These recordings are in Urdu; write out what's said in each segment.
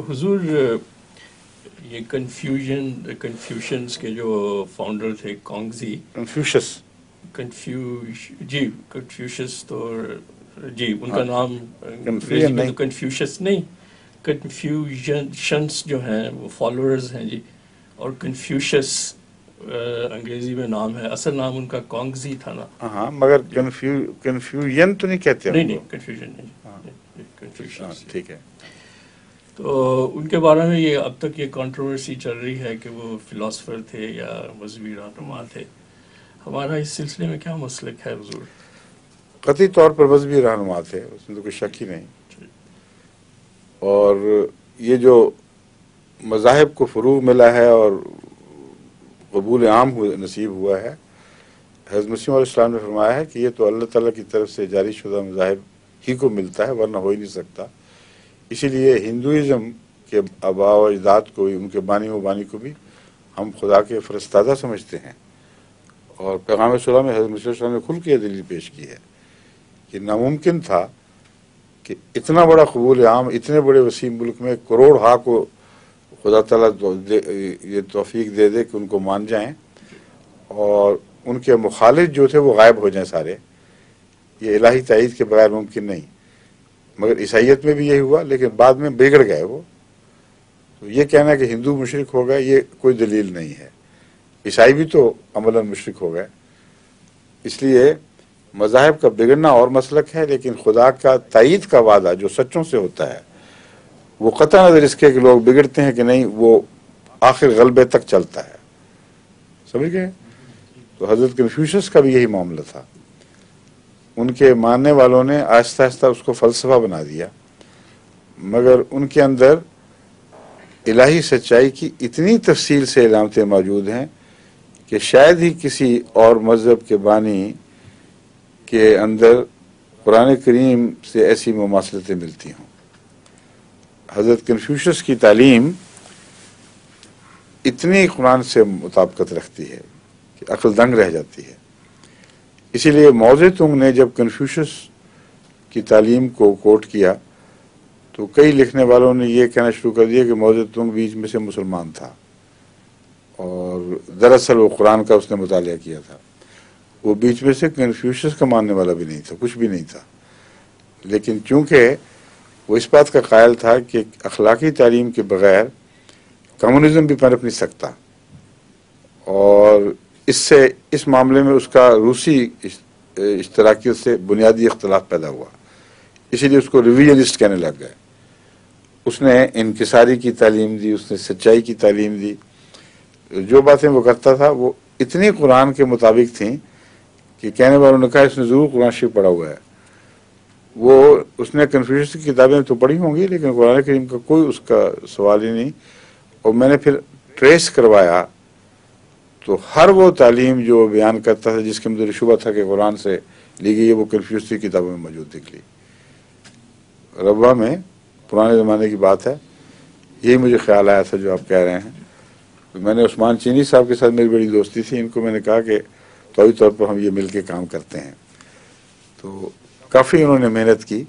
حضور یہ کنفیوشنس کے جو فاؤنڈر تھے کانگزی، کنفیوشس تو جی ان کا نام کنفیوشس نہیں، کنفیوژنس جو ہیں وہ فالوورز ہیں جی، اور کنفیوشس انگریزی میں نام ہے، اصل نام ان کا کانگزی تھا نا. ہاں مگر کنفیوژن تو نہیں کہتے. نہیں کنفیوژن نہیں، کنفیوشنس ٹھیک ہے. تو ان کے بارے میں یہ اب تک یہ کنٹروورسی چل رہی ہے کہ وہ فلاسفر تھے یا مذہبی رہنما تھے. ہمارا اس سلسلے میں کیا مسلک ہے حضور؟ قطعی طور پر مذہبی رہنما تھے، اس میں تو کوئی شک ہی نہیں. اور یہ جو مذاہب کو فروغ ملا ہے اور قبول عام نصیب ہوا ہے، حضرت مسیح علیہ السلام نے فرمایا ہے کہ یہ تو اللہ تعالیٰ کی طرف سے جاری شدہ مذاہب ہی کو ملتا ہے، ورنہ ہو ہی نہیں سکتا. اسی لیے ہندوازم کے آباء و اجداد کو، ان کے بانی و بانی کو بھی ہم خدا کے فرستادہ سمجھتے ہیں. اور پیغام صلی اللہ میں حضرت مسیح علیہ السلام نے کھل کے دلیل پیش کی ہے کہ ناممکن تھا کہ اتنا بڑا قبول عام اتنے بڑے وسیع ملک میں کروڑ ہا کو خدا تعالیٰ یہ توفیق دے دے کہ ان کو مان جائیں، اور ان کے مخالف جو تھے وہ غائب ہو جائیں سارے. یہ الہی تائید کے بغیر ممکن نہیں. مگر عیسائیت میں بھی یہی ہوا، لیکن بعد میں بگڑ گئے وہ. تو یہ کہنا کہ ہندو مشرک ہو گئے یہ کوئی دلیل نہیں ہے. عیسائی بھی تو عملاً مشرک ہو گئے. اس لیے مذاہب کا بگڑنا اور مسلک ہے، لیکن خدا کا تائید کا وعدہ جو سچوں سے ہوتا ہے وہ قطع نظر اس کے کہ لوگ بگڑتے ہیں کہ نہیں، وہ آخر غلبے تک چلتا ہے. سمجھ گئے؟ تو حضرت کنفیوشس کا بھی یہی معاملہ تھا. ان کے ماننے والوں نے آہستہ آہستہ اس کو فلسفہ بنا دیا، مگر ان کے اندر الہی سچائی کی اتنی تفصیل سے علامتیں موجود ہیں کہ شاید ہی کسی اور مذہب کے بانی کے اندر قرآن کریم سے ایسی مماثلتیں ملتی ہوں. حضرت کنفیوشس کی تعلیم اتنی قرآن سے مطابقت رکھتی ہے کہ عقل دنگ رہ جاتی ہے. اسی لیے موزے تنگ نے جب کنفیوشس کی تعلیم کو کوٹ کیا تو کئی لکھنے والوں نے یہ کہنا شروع کر دیا کہ موزے تنگ بیچ میں سے مسلمان تھا، اور دراصل وہ قرآن کا اس نے مطالعہ کیا تھا. وہ بیچ میں سے کنفیوشس کا ماننے والا بھی نہیں تھا، کچھ بھی نہیں تھا. لیکن چونکہ وہ اس بات کا قائل تھا کہ اخلاقی تعلیم کے بغیر کمیونزم بھی پنپ نہیں سکتا، اور اس معاملے میں اس کا روسی اشتراکیت سے بنیادی اختلاف پیدا ہوا. اسی لیے اس کو ریویژنسٹ کہنے لگ گئے. اس نے انکساری کی تعلیم دی، اس نے سچائی کی تعلیم دی. جو باتیں وہ کرتا تھا وہ اتنی قرآن کے مطابق تھیں کہ کہنے والوں نے کہا اس نے ضرور قرآن شریف پڑھا ہوا ہے. اس نے کنفیوشس کی کتابیں تو پڑھی ہوں گی، لیکن قرآن کریم کا کوئی اس کا سوال ہی نہیں. اور میں نے پھر ٹریس کروایا تو ہر وہ تعلیم جو بیان کرتا تھا جس کے اندر شبہ تھا کہ قرآن سے لی گئی ہے، وہ کنفیوشس کی کتابوں میں موجود دکھ لی. ربا میں پرانے زمانے کی بات ہے، یہی مجھے خیال آیا تھا جو آپ کہہ رہے ہیں. تو میں نے عثمان چینی صاحب کے ساتھ میری بڑی دوستی تھی، ان کو میں نے کہا کہ طوری طور پر ہم یہ مل کے کام کرتے ہیں. تو کافی انہوں نے محنت کی،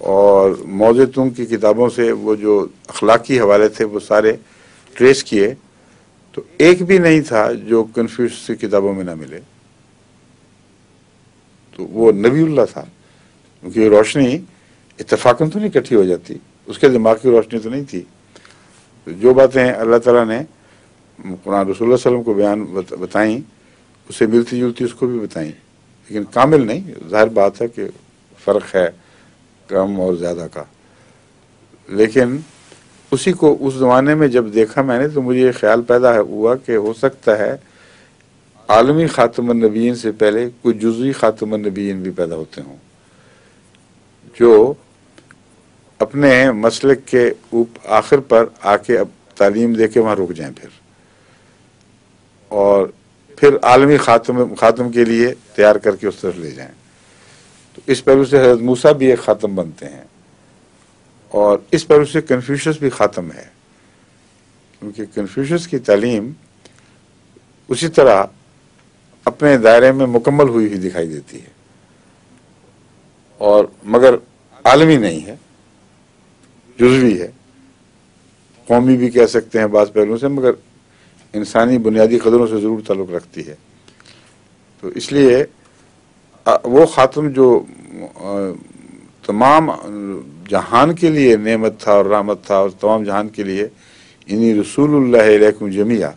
اور موزے تنگ کی کتابوں سے وہ جو اخلاقی حوالے تھے وہ سارے ٹریس کیے، تو ایک بھی نہیں تھا جو کنفیوشس کی کتابوں میں نہ ملے. تو وہ نبی اللہ تھا، کیونکہ یہ روشنی اتفاقاً تو نہیں اکٹھی ہو جاتی، اس کے دماغ کی روشنی تو نہیں تھی. تو جو باتیں اللہ تعالیٰ نے قرآن رسول اللہ علیہ وسلم کو بتائیں، اسے ملتی جلتی اس کو بھی بتائیں، لیکن کامل نہیں. ظاہر بات ہے کہ فرق ہے کم اور زیادہ کا. لیکن اسی کو اس زمانے میں جب دیکھا میں نے تو مجھے یہ خیال پیدا ہوا کہ ہو سکتا ہے عالمی خاتم النبیین سے پہلے کوئی جزوی خاتم النبیین بھی پیدا ہوتے ہوں جو اپنے مسلک کے آخر پر آ کے اب تعلیم دے کے وہاں رک جائیں، اور پھر عالمی خاتم کے لیے تیار کر کے اس طرف لے جائیں. تو اس پہلو سے حضرت موسیٰ بھی ایک خاتم بنتے ہیں، اور اس پہلو سے کنفیوشس بھی خاتم ہے، کیونکہ کنفیوشس کی تعلیم اسی طرح اپنے دائرے میں مکمل ہوئی ہوئی دکھائی دیتی ہے، اور مگر عالمی نہیں ہے، جزوی ہے. قومی بھی کہہ سکتے ہیں بعض پہلوؤں سے، مگر انسانی بنیادی قدروں سے ضرور تعلق رکھتی ہے۔ تو اس لیے وہ خاتم جو تمام جہان کے لیے نعمت تھا اور رحمت تھا، اور تمام جہان کے لیے انی رسول اللہ علیکم جمیعا،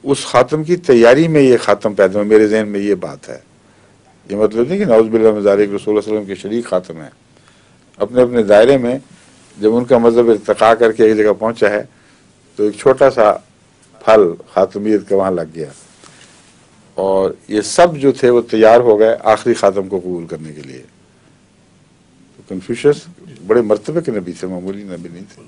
اس خاتم کی تیاری میں یہ خاتم پیدا ہوا۔ میرے ذہن میں یہ بات ہے، یہ مطلب نہیں کہ نعوذ باللہ من ذالک رسول اللہ صلی اللہ علیہ وسلم کے شریک خاتم ہیں، اپنے اپنے دائرے میں جب ان کا مذہب ارتقا کر کے ایک جگہ پہنچا ہے تو ایک چھوٹا سا پھل خاتمیت کا وہاں لگ گیا، اور یہ سب جو تھے وہ تیار ہو گئے آخری خاتم کو قبول کرنے کے لیے۔ تو کنفیوشس بڑے مرتبے کے نبی تھے، معمولی نبی نہیں تھے۔